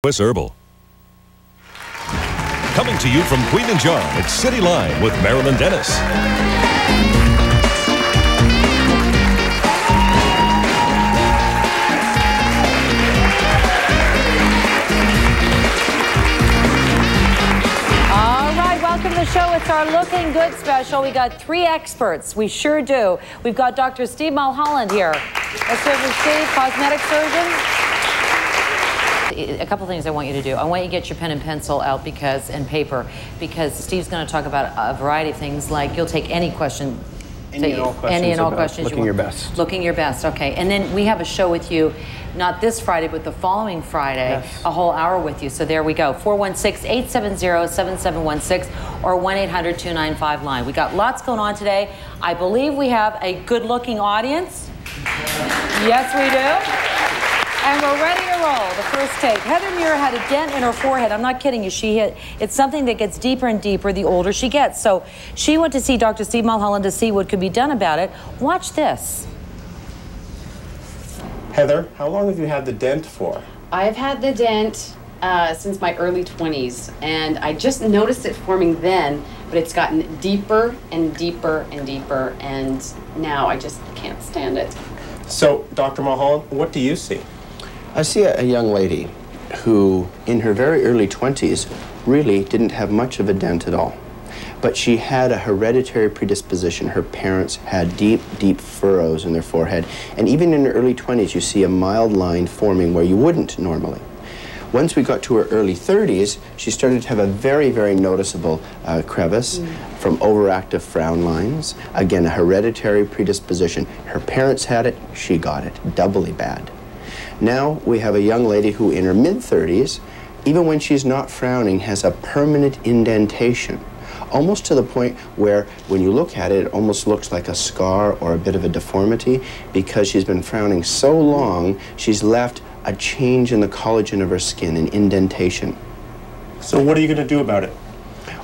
Swiss Herbal. Coming to you from Queen and John, it's City Line with Marilyn Dennis. Welcome to the show. It's our Looking Good special. We got 3 experts. We sure do. We've got Dr. Steve Mulholland here. Let's hear from Steve, cosmetic surgeon. A couple things I want you to do. I want you to get your pen and pencil out and paper, because Steve's going to talk about a variety of things, like you'll take any question. Any and all questions Looking your best. Looking your best, okay. And then we have a show with you, not this Friday, but the following Friday, yes. A whole hour with you. So there we go. 416-870-7716 or 1-800-295-LINE. We got lots going on today. I believe we have a good-looking audience. Yes, we do. And we're ready to roll. The first take. Heather Muir had a dent in her forehead. I'm not kidding you. It's something that gets deeper and deeper the older she gets. So she went to see Dr. Steve Mulholland to see what could be done about it. Watch this. Heather, how long have you had the dent for? I've had the dent since my early 20s, and I just noticed it forming then, but it's gotten deeper and deeper and deeper, and now I just can't stand it. So, Dr. Mulholland, what do you see? I see a young lady who, in her very early 20s, really didn't have much of a dent at all. But she had a hereditary predisposition. Her parents had deep, deep furrows in their forehead. And even in her early 20s, you see a mild line forming where you wouldn't normally. Once we got to her early 30s, she started to have a very, very noticeable crevice from overactive frown lines. Again, a hereditary predisposition. Her parents had it, she got it, doubly bad. Now we have a young lady who in her mid-30s, even when she's not frowning, has a permanent indentation, almost to the point where when you look at it, it almost looks like a scar or a bit of a deformity, because she's been frowning so long, she's left a change in the collagen of her skin, an indentation. So what are you going to do about it?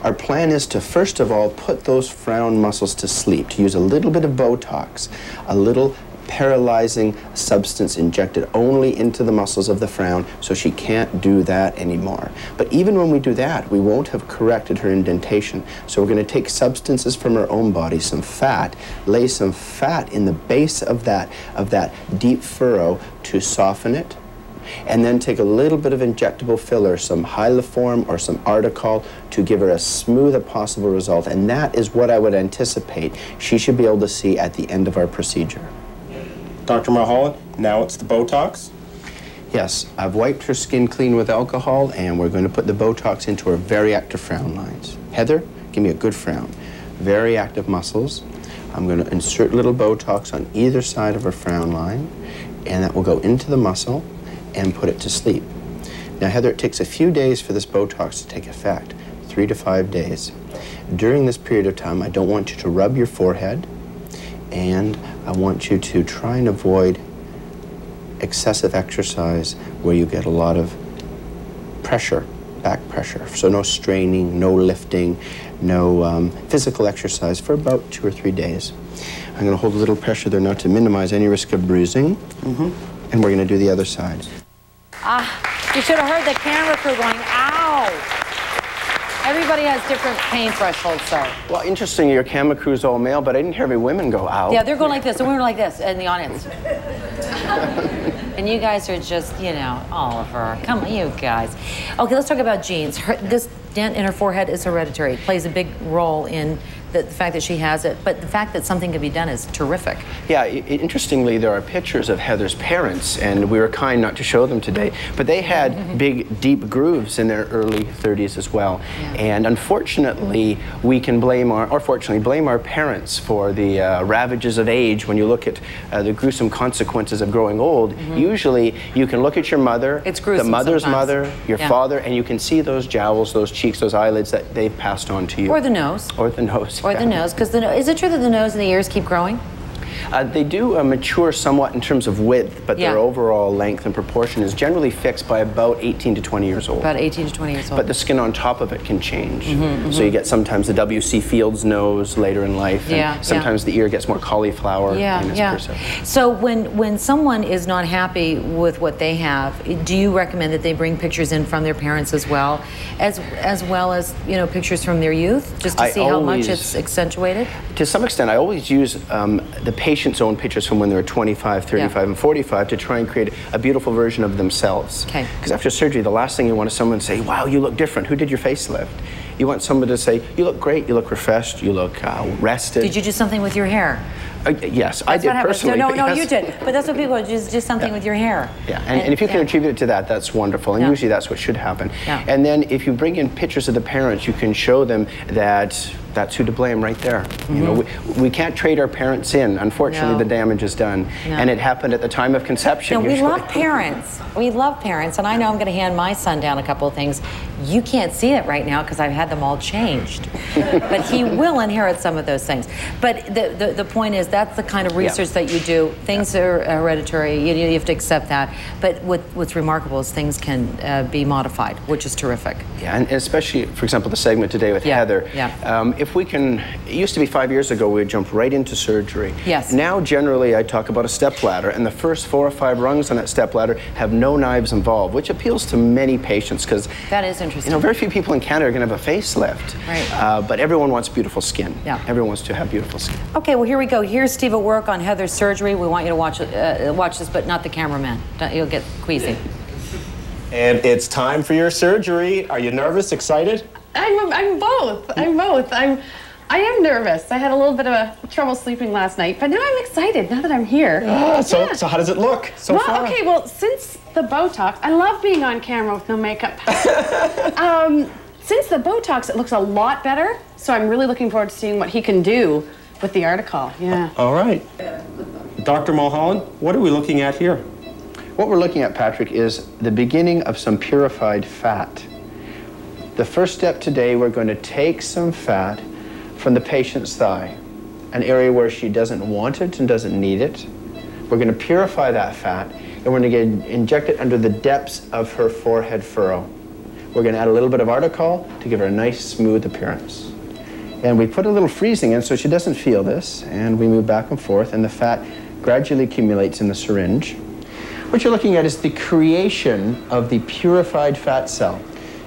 Our plan is to, first of all, put those frown muscles to sleep, to use a little bit of Botox, a little paralyzing substance injected only into the muscles of the frown, so she can't do that anymore. But even when we do that, we won't have corrected her indentation. So we're going to take substances from her own body, some fat, lay some fat in the base of that deep furrow to soften it, and then take a little bit of injectable filler, some Hyliform or some Articol, to give her as smooth a possible result. And that is what I would anticipate she should be able to see at the end of our procedure. Dr. Mulholland, now it's the Botox? Yes, I've wiped her skin clean with alcohol, and we're going to put the Botox into her very active frown lines. Heather, give me a good frown. Very active muscles. I'm going to insert little Botox on either side of her frown line, and that will go into the muscle and put it to sleep. Now, Heather, it takes a few days for this Botox to take effect, 3 to 5 days. During this period of time, I don't want you to rub your forehead, and I want you to try and avoid excessive exercise where you get a lot of pressure, back pressure. So no straining, no lifting, no physical exercise for about 2 or 3 days. I'm going to hold a little pressure there now to minimize any risk of bruising. And we're going to do the other side. You should have heard the camera crew going, ow! Everybody has different pain thresholds, sir. Well, interesting, your camera crew's all male, but I didn't hear every women go, ow. Yeah, they're going like this, and we were like this in the audience. And you guys are just, you know, Oliver, come on, you guys. Okay, let's talk about genes. This dent in her forehead is hereditary. It plays a big role in the fact that she has it, but the fact that something can be done is terrific. Yeah, interestingly, there are pictures of Heather's parents, and we were kind not to show them today, but they had big, deep grooves in their early 30s as well. Yeah. And unfortunately, we can blame or fortunately, blame our parents for the ravages of age. When you look at the gruesome consequences of growing old, usually you can look at your mother, it's gruesome the mother's sometimes. Mother, your father, and you can see those jowls, those cheeks, those eyelids that they've passed on to you. Or the nose. Or the nose. Or the nose, because is it true that the nose and the ears keep growing? They do mature somewhat in terms of width, but Yeah. their overall length and proportion is generally fixed by about 18 to 20 years old. About 18 to 20 years old. But the skin on top of it can change. So you get sometimes the W.C. Fields nose later in life, and sometimes the ear gets more cauliflower. So when someone is not happy with what they have, do you recommend that they bring pictures in from their parents as well as you know, pictures from their youth, just to see how much it's accentuated? To some extent, I always use the patient's own pictures from when they were 25, 35, and 45 to try and create a beautiful version of themselves. Because after surgery, the last thing you want is someone to say, wow, you look different. Who did your facelift? You want someone to say, you look great, you look refreshed, you look rested. Did you do something with your hair? Yes, I did personally. No, you did. But that's what people do something with your hair. Yeah, and if you can attribute it to that, that's wonderful. And usually that's what should happen. And then if you bring in pictures of the parents, you can show them that that's who to blame right there. You know, we can't trade our parents in. Unfortunately, the damage is done. And it happened at the time of conception. We love parents. We love parents. And I know I'm going to hand my son down a couple of things. You can't see it right now because I've had them all changed. But he will inherit some of those things. But the point is, that's the kind of research that you do. Things are hereditary. You have to accept that. But what's remarkable is things can be modified, which is terrific. Yeah, and especially, for example, the segment today with Heather. If we can, it used to be 5 years ago, we would jump right into surgery. Now, generally, I talk about a step ladder, and the first 4 or 5 rungs on that step ladder have no knives involved, which appeals to many patients because that is interesting. You know, very few people in Canada are going to have a facelift. But everyone wants beautiful skin. Everyone wants to have beautiful skin. Okay, well, here we go. Here's Steve at work on Heather's surgery. We want you to watch this, but not the cameraman. You'll get queasy. And it's time for your surgery. Are you nervous, excited? I'm both. I am nervous. I had a little bit of trouble sleeping last night, but now I'm excited now that I'm here. So how does it look so far? Okay, well, since the Botox, I love being on camera with no makeup. Since the Botox, it looks a lot better, so I'm really looking forward to seeing what he can do with the article. All right. Dr. Mulholland, what are we looking at here? What we're looking at, Patrick, is the beginning of some purified fat. The first step today, we're going to take some fat from the patient's thigh, an area where she doesn't want it and doesn't need it. We're going to purify that fat, and we're going to inject it under the depths of her forehead furrow. We're going to add a little bit of articol to give her a nice, smooth appearance. And we put a little freezing in so she doesn't feel this, and we move back and forth, and the fat gradually accumulates in the syringe. What you're looking at is the creation of the purified fat cell.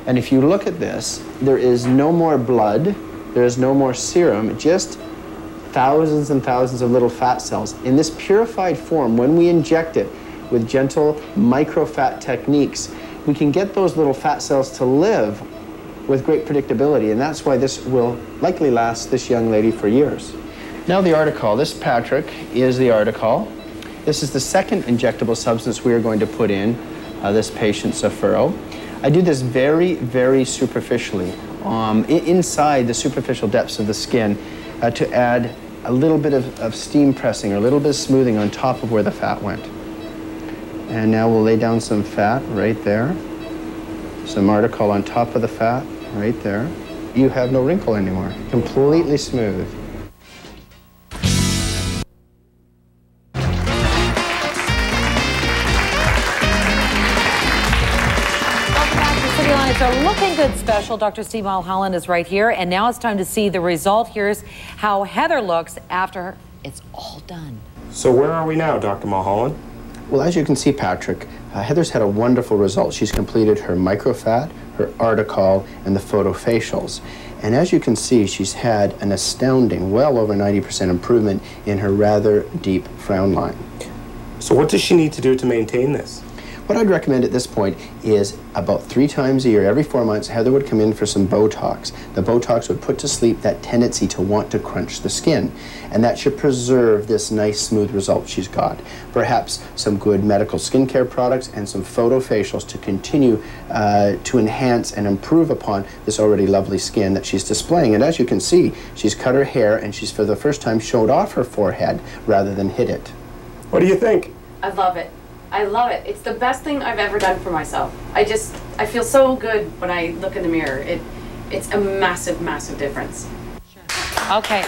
And if you look at this, there is no more blood, there is no more serum, just thousands and thousands of little fat cells. In this purified form, when we inject it with gentle microfat techniques, we can get those little fat cells to live with great predictability, and that's why this will likely last this young lady for years. Now the articol. This, Patrick, is the articol. This is the second injectable substance we are going to put in this patient's furrow. I do this very, very superficially, inside the superficial depths of the skin, to add a little bit of steam pressing or a little bit of smoothing on top of where the fat went. And now we'll lay down some fat right there, some articol on top of the fat right there. You have no wrinkle anymore, completely smooth. It's a Looking Good special. Dr. Steve Mulholland is right here, and now it's time to see the result. Here's how Heather looks after it's all done. So where are we now, Dr. Mulholland? Well, as you can see, Patrick, Heather's had a wonderful result. She's completed her microfat, her articol, and the photofacials. And as you can see, she's had an astounding, well over 90% improvement in her rather deep frown line. So what does she need to do to maintain this? What I'd recommend at this point is about 3 times a year, every 4 months, Heather would come in for some Botox. The Botox would put to sleep that tendency to want to crunch the skin, and that should preserve this nice, smooth result she's got. Perhaps some good medical skincare products and some photofacials to continue to enhance and improve upon this already lovely skin that she's displaying. And as you can see, she's cut her hair, and she's for the first time showed off her forehead rather than hid it. What do you think? I love it. I love it. It's the best thing I've ever done for myself. I feel so good when I look in the mirror. It's a massive, massive difference. Okay.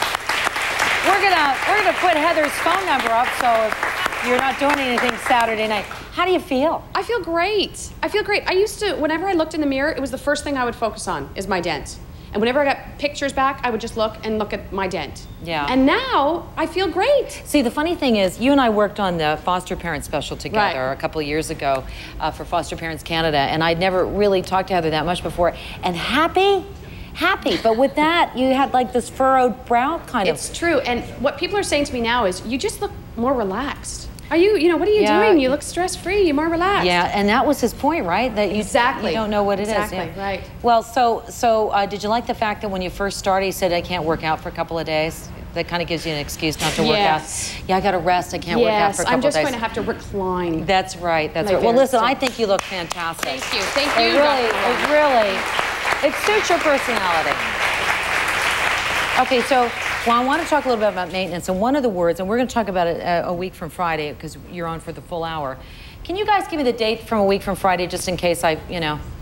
We're gonna put Heather's phone number up, so if you're not doing anything Saturday night. How do you feel? I feel great. I feel great. I used to, whenever I looked in the mirror, it was the first thing I would focus on, is my dent. And whenever I got pictures back, I would just look at my dent. Yeah. And now I feel great. See, the funny thing is, you and I worked on the foster parent special together a couple of years ago for Foster Parents Canada, and I'd never really talked to Heather that much before. And happy, but with that, you had like this furrowed brow kind of. It's true, and what people are saying to me now is, you just look more relaxed. Are you, what are you doing? You look stress-free, you're more relaxed. Yeah, and that was his point, right? That you don't know what it is. Exactly, right. Well, so did you like the fact that when you first started, you said, I can't work out for a couple of days? That kind of gives you an excuse not to work out. Yeah, I got to rest. I can't work out for a couple of days. I'm just going to have to recline. That's right. That's right. Well, listen, I think you look fantastic. Thank you. Thank you. It suits your personality. Okay, so I want to talk a little bit about maintenance, and one of the words, and we're going to talk about it a week from Friday because you're on for the full hour. Can you guys give me the date from a week from Friday, just in case I,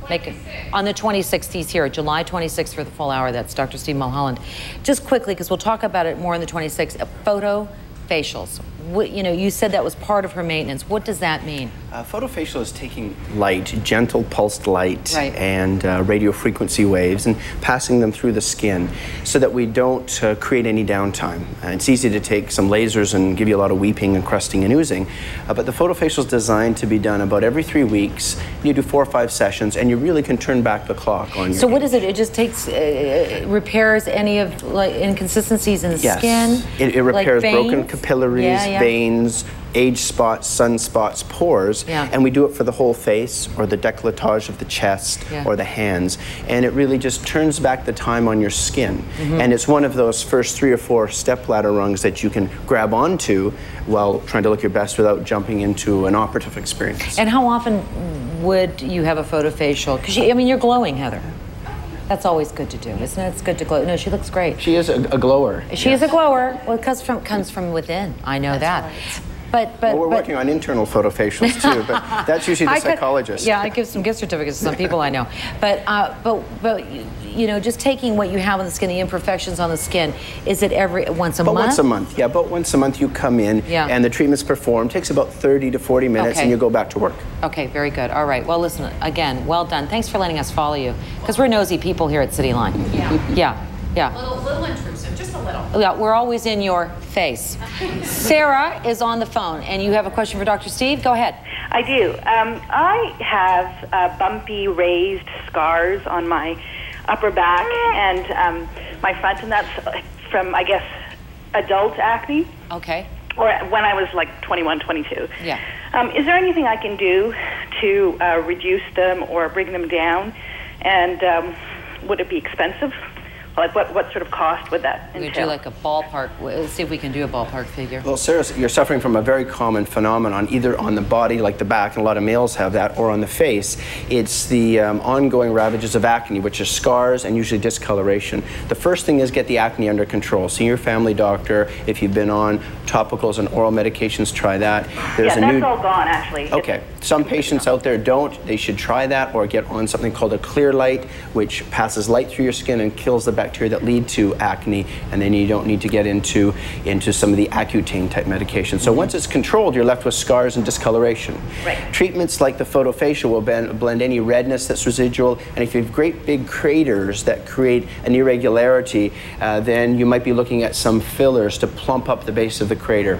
make it on the 26th? He's here, July 26th for the full hour. That's Dr. Steve Mulholland. Just quickly, because we'll talk about it more on the 26th. Photo facials. You said that was part of her maintenance. What does that mean? Photofacial is taking light, gentle pulsed light, and radio frequency waves, and passing them through the skin so that we don't create any downtime. It's easy to take some lasers and give you a lot of weeping and crusting and oozing, but the photofacial is designed to be done about every 3 weeks. You do 4 or 5 sessions, and you really can turn back the clock on your. So what is it? It just takes repairs any of inconsistencies in the skin. It repairs broken capillaries, veins, age spots, sunspots, pores, and we do it for the whole face or the décolletage of the chest or the hands, and it really just turns back the time on your skin. And it's one of those first 3 or 4 stepladder rungs that you can grab onto while trying to look your best without jumping into an operative experience. And how often would you have a photofacial? Because you're glowing, Heather. That's always good to do, isn't it? It's good to glow. No, she looks great. She is a glower. She is a glower. Well, it comes from within. I know that. Right. But we're working on internal photofacials too, but that's usually the psychologist. I give some gift certificates to some people I know. But just taking what you have on the skin, the imperfections on the skin, is it once a month? Once a month, about once a month you come in and the treatment's performed. Takes about 30 to 40 minutes and you go back to work. Okay, very good. All right. Well, listen, again, well done. Thanks for letting us follow you, because we're nosy people here at City Line. Yeah. Little intrusive, just a little. Yeah, we're always in your face. Sarah is on the phone, and you have a question for Dr. Steve. Go ahead. I do. I have bumpy, raised scars on my upper back and my front, and that's from, I guess, adult acne. Okay. Or when I was like 21, 22. Yeah. Is there anything I can do to reduce them or bring them down? And would it be expensive? Like what sort of cost would that entail? We do like a ballpark. Let's see if we can do a ballpark figure. Well, Sarah, you're suffering from a very common phenomenon, either on the body, like the back, and a lot of males have that, or on the face. It's the ongoing ravages of acne, which are scars and usually discoloration. The first thing is get the acne under control. See your family doctor. If you've been on topicals and oral medications, try that. That's all gone, actually. Okay. Some patients out there don't. They should try that or get on something called a clear light, which passes light through your skin and kills the bacteria that lead to acne, and then you don't need to get into some of the Accutane type medications. So once it's controlled, you're left with scars and discoloration. Right. Treatments like the photofacial will blend any redness that's residual, and if you have great big craters that create an irregularity, then you might be looking at some fillers to plump up the base of the crater.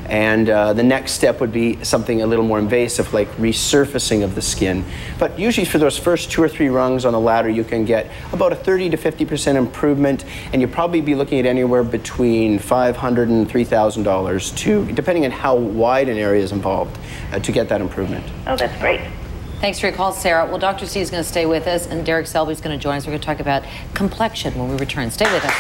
And the next step would be something a little more invasive, like resurfacing of the skin. But usually for those first 2 or 3 rungs on the ladder, you can get about a 30 to 50% improvement, and you'll probably be looking at anywhere between $500 and $3,000, depending on how wide an area is involved, to get that improvement. Oh, that's great. Thanks for your call, Sarah. Well, Dr. C is going to stay with us, and Derek Selby's going to join us. We're going to talk about complexion when we return. Stay with us.